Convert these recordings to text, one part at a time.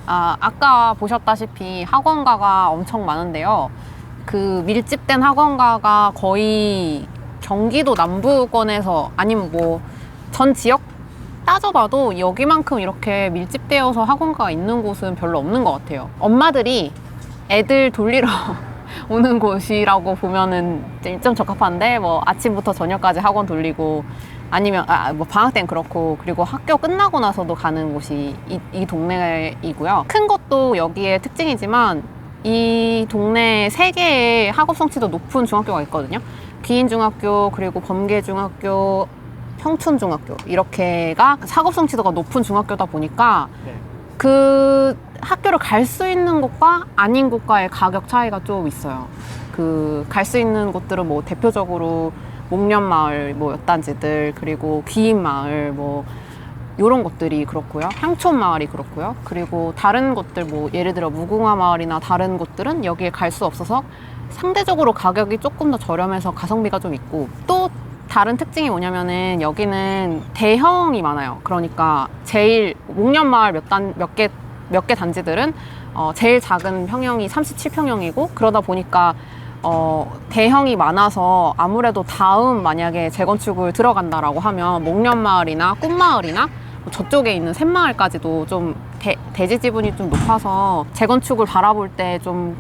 아까 보셨다시피 학원가가 엄청 많은데요. 그 밀집된 학원가가 거의 경기도 남부권에서 아니면 뭐 전 지역 따져봐도 여기만큼 이렇게 밀집되어서 학원가가 있는 곳은 별로 없는 것 같아요. 엄마들이 애들 돌리러 오는 곳이라고 보면은 좀 적합한데, 뭐 아침부터 저녁까지 학원 돌리고 아니면 뭐 방학 땐 그렇고, 그리고 학교 끝나고 나서도 가는 곳이 이 동네이고요. 큰 것도 여기에 특징이지만 이 동네에 3개의 학업 성취도 높은 중학교가 있거든요. 귀인중학교, 그리고 범계중학교, 평촌중학교, 이렇게가 학업 성취도가 높은 중학교다 보니까 네. 그 학교를 갈 수 있는 곳과 아닌 곳과의 가격 차이가 좀 있어요. 그 갈 수 있는 곳들은 뭐 대표적으로 목련마을 뭐 몇 단지들, 그리고 귀인마을 뭐 요런 것들이 그렇고요. 향촌마을이 그렇고요. 그리고 다른 곳들 뭐 예를 들어 무궁화마을이나 다른 곳들은 여기에 갈 수 없어서 상대적으로 가격이 조금 더 저렴해서 가성비가 좀 있고, 또 다른 특징이 뭐냐면은 여기는 대형이 많아요. 그러니까 제일 목련마을 몇 개 단지들은 제일 작은 평형이 37평형이고, 그러다 보니까 대형이 많아서 아무래도 다음 만약에 재건축을 들어간다라고 하면 목련마을이나 꿈마을이나 저쪽에 있는 샘마을까지도 좀 대지 지분이 좀 높아서 재건축을 바라볼 때 좀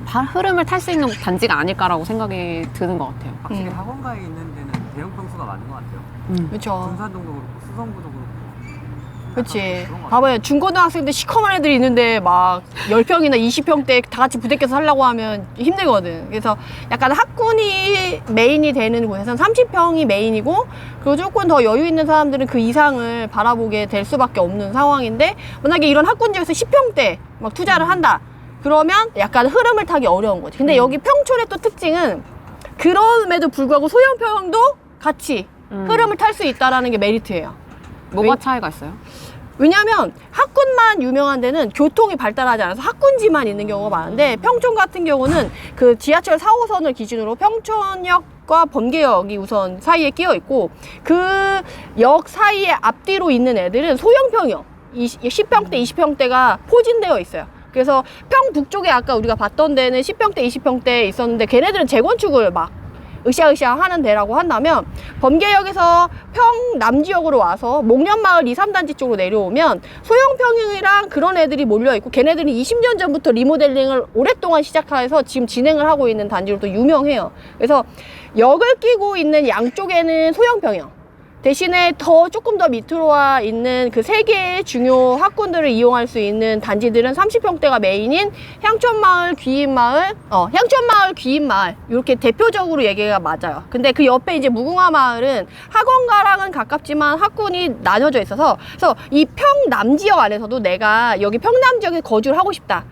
흐름을 탈 수 있는 단지가 아닐까라고 생각이 드는 것 같아요. 확실히 학원가에 있는 데는 대형 평수가 많은 것 같아요. 그렇죠. 군산동도 그렇고 수성구도 그렇고. 그렇지. 그런 것 같아요. 봐봐요. 중고등학생들 시커먼 애들이 있는데 막 10평이나 20평대 다 같이 부대껴서 살려고 하면 힘들거든. 그래서 약간 학군이 메인이 되는 곳에서는 30평이 메인이고, 그리고 조금 더 여유 있는 사람들은 그 이상을 바라보게 될 수밖에 없는 상황인데, 만약에 이런 학군 지역에서 10평대 막 투자를 한다. 그러면 약간 흐름을 타기 어려운 거지. 근데 여기 평촌의 또 특징은 그럼에도 불구하고 소형평도 같이 흐름을 탈 수 있다는 게 메리트예요. 뭐가 차이가 있어요? 왜냐하면 학군만 유명한 데는 교통이 발달하지 않아서 학군지만 있는 경우가 많은데, 평촌 같은 경우는 그 지하철 4호선을 기준으로 평촌역과 범계역이 우선 사이에 끼어 있고, 그 역 사이에 앞뒤로 있는 애들은 소형평이요. 10평대, 20평대가 포진되어 있어요. 그래서 평북쪽에 아까 우리가 봤던 데는 10평대, 20평대 있었는데, 걔네들은 재건축을 막 으쌰으쌰 하는 데라고 한다면, 범계역에서 평남지역으로 와서 목련마을 2, 3단지 쪽으로 내려오면 소형평형이랑 그런 애들이 몰려있고, 걔네들은 20년 전부터 리모델링을 오랫동안 시작해서 지금 진행을 하고 있는 단지로 또 유명해요. 그래서 역을 끼고 있는 양쪽에는 소형평형, 대신에 조금 더 밑으로 와 있는 그 3개의 중요 학군들을 이용할 수 있는 단지들은 30평대가 메인인 향촌마을, 귀인마을, 향촌마을, 귀인마을, 이렇게 대표적으로 얘기가 맞아요. 근데 그 옆에 이제 무궁화마을은 학원가랑은 가깝지만 학군이 나눠져 있어서, 그래서 이 평남지역 안에서도 내가 여기 평남지역에 거주를 하고 싶다,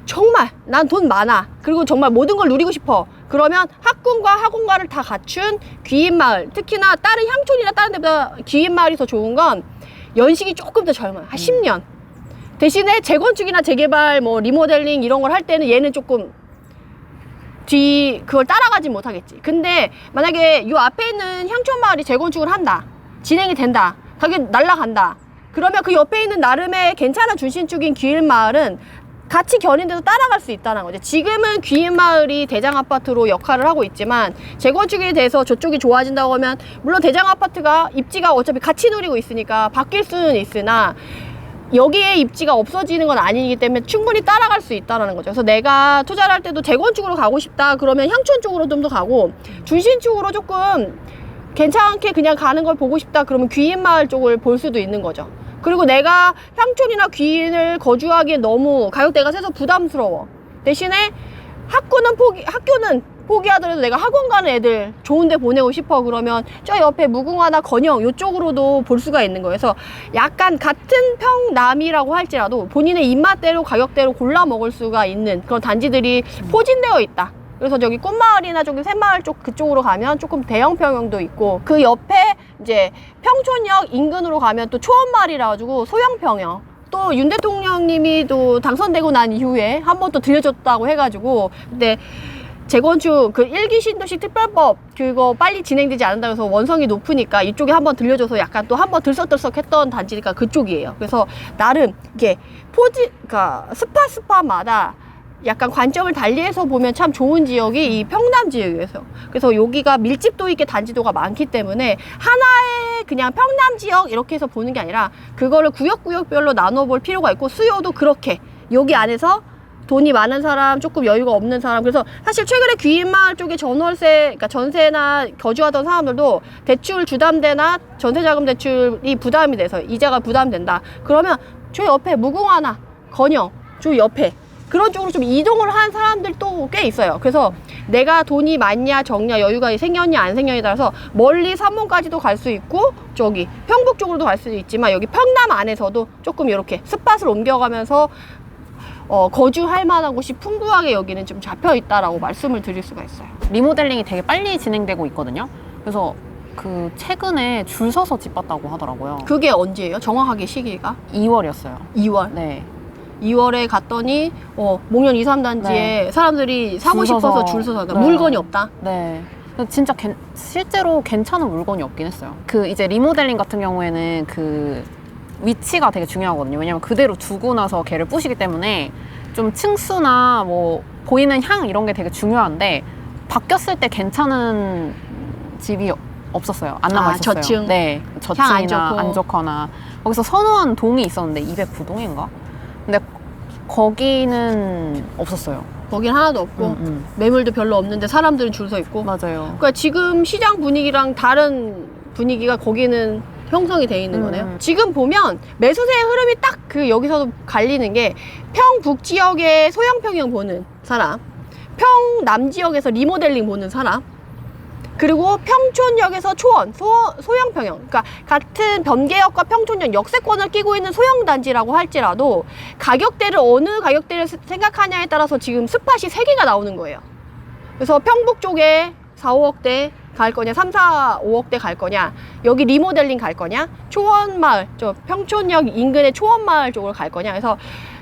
정말 난 돈 많아, 그리고 정말 모든 걸 누리고 싶어, 그러면 학군과 학원가를 다 갖춘 귀인마을, 특히나 다른 향촌이나 다른 데보다 귀인마을이 더 좋은 건 연식이 조금 더 젊어요. 한 10년. 대신에 재건축이나 재개발, 뭐 리모델링 이런 걸 할 때는 얘는 조금 그걸 따라가지 못하겠지. 근데 만약에 요 앞에 있는 향촌마을이 재건축을 한다, 진행이 된다, 가격 날라간다, 그러면 그 옆에 있는 나름의 괜찮은 중심축인 귀인마을은 같이 견인돼서 따라갈 수 있다는 거죠. 지금은 귀인마을이 대장아파트로 역할을 하고 있지만, 재건축이 돼서 저쪽이 좋아진다고 하면 물론 대장아파트가 입지가 어차피 같이 누리고 있으니까 바뀔 수는 있으나, 여기에 입지가 없어지는 건 아니기 때문에 충분히 따라갈 수 있다는 거죠. 그래서 내가 투자를 할 때도 재건축으로 가고 싶다 그러면 향촌 쪽으로 좀 더 가고, 중심축으로 조금 괜찮게 그냥 가는 걸 보고 싶다 그러면 귀인마을 쪽을 볼 수도 있는 거죠. 그리고 내가 향촌이나 귀인을 거주하기에 너무 가격대가 세서 부담스러워, 대신에 학교는 포기하더라도 내가 학원 가는 애들 좋은 데 보내고 싶어 그러면 저 옆에 무궁화나 건영 이쪽으로도 볼 수가 있는 거예요. 그래서 약간 같은 평남이라고 할지라도 본인의 입맛대로 가격대로 골라 먹을 수가 있는 그런 단지들이 포진되어 있다. 그래서 저기 꽃마을이나 저기 샘마을 쪽 그쪽으로 가면 조금 대형 평형도 있고, 그 옆에 이제 평촌역 인근으로 가면 또 초원마을이라 가지고 소형 평형, 또 윤 대통령님이 또 당선되고 난 이후에 한 번 또 들려줬다고 해가지고, 근데 재건축 그 1기 신도시 특별법 그거 빨리 진행되지 않는다고 해서 원성이 높으니까 이쪽에 한번 들려줘서 약간 또 한번 들썩들썩했던 단지니까 그쪽이에요. 그래서 나름 이게 그러니까 스팟마다 약간 관점을 달리해서 보면 참 좋은 지역이 이 평남 지역이에요. 그래서 여기가 밀집도 있게 단지도가 많기 때문에 하나의 그냥 평남 지역 이렇게 해서 보는 게 아니라 그거를 구역별로 나눠볼 필요가 있고 수요도 그렇게 여기 안에서 돈이 많은 사람, 조금 여유가 없는 사람. 그래서 사실 최근에 귀인마을 쪽에 전월세, 그러니까 전세나 거주하던 사람들도 대출 주담대나 전세자금 대출이 부담이 돼서 이자가 부담된다. 그러면 저 옆에 무궁화나 건영, 저 옆에 그런 쪽으로 좀 이동을 한 사람들도 꽤 있어요. 그래서 내가 돈이 많냐 적냐 여유가 생겼냐 안 생겼냐에 따라서 멀리 삼mon까지도 갈 수 있고 저기 평북 쪽으로도 갈 수 있지만 여기 평남 안에서도 조금 이렇게 스팟을 옮겨가면서 거주할 만한 곳이 풍부하게 여기는 좀 잡혀 있다라고 말씀을 드릴 수가 있어요. 리모델링이 되게 빨리 진행되고 있거든요. 그래서 그 최근에 줄 서서 집 봤다고 하더라고요. 그게 언제예요? 정확하게 시기가? 2월이었어요. 2월. 네. 2월에 갔더니 목련 2, 3단지에 네. 사람들이 사고 줄 싶어서 서서. 줄 서서 그러니까 네. 물건이 없다. 네. 근데 진짜 실제로 괜찮은 물건이 없긴 했어요. 그 이제 리모델링 같은 경우에는 그 위치가 되게 중요하거든요. 왜냐면 그대로 두고 나서 걔를 부시기 때문에 좀 층수나 뭐 보이는 향 이런 게 되게 중요한데 바뀌었을 때 괜찮은 집이 없었어요. 안 남아 있었어요. 저층? 네, 향 안 저층이나 좋고. 안 좋거나 거기서 선호한 동이 있었는데 209동인가? 근데 거기는 없었어요. 거긴 하나도 없고 매물도 별로 없는데 사람들은 줄 서 있고. 맞아요. 그러니까 지금 시장 분위기랑 다른 분위기가 거기는 형성이 돼 있는 거네요. 지금 보면 매수세의 흐름이 딱 그 여기서도 갈리는 게 평북 지역의 소형 평형 보는 사람, 평남 지역에서 리모델링 보는 사람, 그리고 평촌역에서 초원, 소형 평형. 그러니까 같은 변계역과 평촌역 역세권을 끼고 있는 소형 단지라고 할지라도 가격대를 어느 가격대를 생각하냐에 따라서 지금 스팟이 3개가 나오는 거예요. 그래서 평북 쪽에 4, 5억대 갈 거냐, 3, 4, 5억대 갈 거냐, 여기 리모델링 갈 거냐, 초원마을, 저 평촌역 인근의 초원마을 쪽으로 갈 거냐. 그래서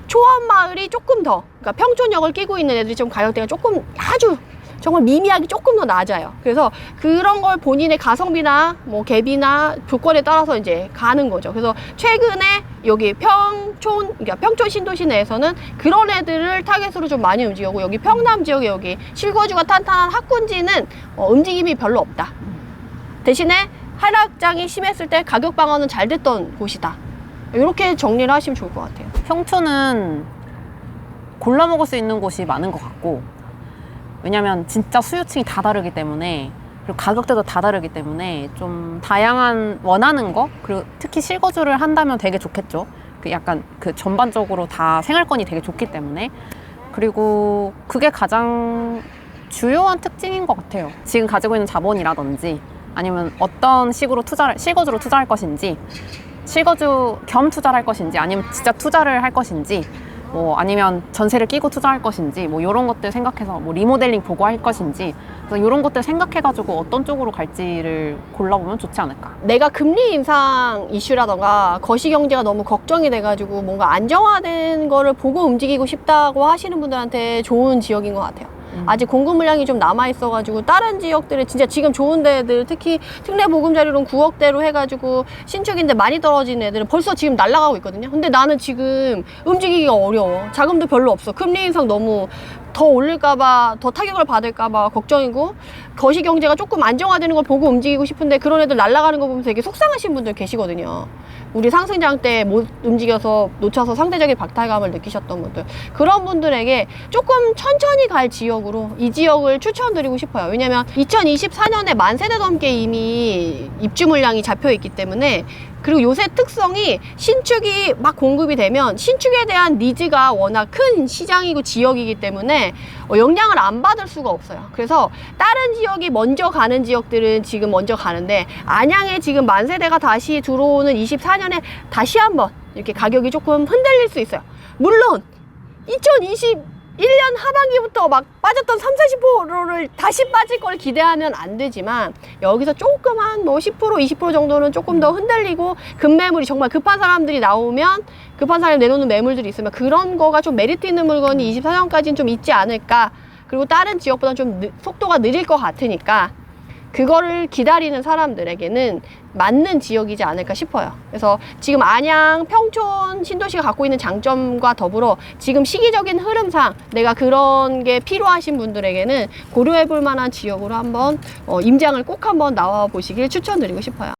초원마을이 조금 더, 그러니까 평촌역을 끼고 있는 애들이 좀 가격대가 조금 아주 정말 미미하게 조금 더 낮아요. 그래서 그런 걸 본인의 가성비나 뭐 갭이나 조건에 따라서 이제 가는 거죠. 그래서 최근에 여기 그러니까 평촌 신도시 내에서는 그런 애들을 타겟으로 좀 많이 움직이고 여기 평남 지역에 여기 실거주가 탄탄한 학군지는 움직임이 별로 없다. 대신에 하락장이 심했을 때 가격 방어는 잘 됐던 곳이다. 이렇게 정리를 하시면 좋을 것 같아요. 평촌은 골라 먹을 수 있는 곳이 많은 것 같고 왜냐면 진짜 수요층이 다 다르기 때문에 그리고 가격대도 다 다르기 때문에 좀 다양한 원하는 거 그리고 특히 실거주를 한다면 되게 좋겠죠. 그 약간 그 전반적으로 다 생활권이 되게 좋기 때문에 그리고 그게 가장 주요한 특징인 것 같아요. 지금 가지고 있는 자본이라든지 아니면 어떤 식으로 실거주로 투자할 것인지 실거주 겸 투자를 할 것인지 아니면 진짜 투자를 할 것인지 뭐 아니면 전세를 끼고 투자할 것인지 뭐 이런 것들 생각해서 뭐 리모델링 보고 할 것인지 그래서 이런 것들 생각해가지고 어떤 쪽으로 갈지를 골라보면 좋지 않을까. 내가 금리 인상 이슈라던가 거시경제가 너무 걱정이 돼가지고 뭔가 안정화된 거를 보고 움직이고 싶다고 하시는 분들한테 좋은 지역인 것 같아요. 아직 공급 물량이 좀 남아있어가지고 다른 지역들에 진짜 지금 좋은 데들 특히 특례 보금자리론 9억대로 해가지고 신축인데 많이 떨어진 애들은 벌써 지금 날아가고 있거든요. 근데 나는 지금 움직이기가 어려워. 자금도 별로 없어. 금리 인상 너무 더 올릴까봐 더 타격을 받을까봐 걱정이고 거시경제가 조금 안정화되는 걸 보고 움직이고 싶은데 그런 애들 날아가는 거 보면서 되게 속상하신 분들 계시거든요. 우리 상승장 때 못 움직여서 놓쳐서 상대적인 박탈감을 느끼셨던 분들, 그런 분들에게 조금 천천히 갈 지역으로 이 지역을 추천드리고 싶어요. 왜냐면 2024년에 10,000세대 넘게 이미 입주 물량이 잡혀 있기 때문에 그리고 요새 특성이 신축이 막 공급이 되면 신축에 대한 니즈가 워낙 큰 시장이고 지역이기 때문에 영향을 안 받을 수가 없어요. 그래서 다른 지역이 먼저 가는 지역들은 지금 먼저 가는데 안양에 지금 10,000세대가 다시 들어오는 24년에 다시 한번 이렇게 가격이 조금 흔들릴 수 있어요. 물론 2021년 하반기부터 막 빠졌던 30-40%를 다시 빠질 걸 기대하면 안 되지만 여기서 조금 한 뭐 10%, 20% 정도는 조금 더 흔들리고 급매물이 정말 급한 사람들이 나오면 급한 사람이 내놓는 매물들이 있으면 그런 거가 좀 메리트 있는 물건이 24년까지는 좀 있지 않을까. 그리고 다른 지역보다 좀 속도가 느릴 것 같으니까 그거를 기다리는 사람들에게는 맞는 지역이지 않을까 싶어요. 그래서 지금 안양, 평촌 신도시가 갖고 있는 장점과 더불어 지금 시기적인 흐름상 내가 그런 게 필요하신 분들에게는 고려해 볼 만한 지역으로 한번 임장을 꼭 한번 나와 보시길 추천드리고 싶어요.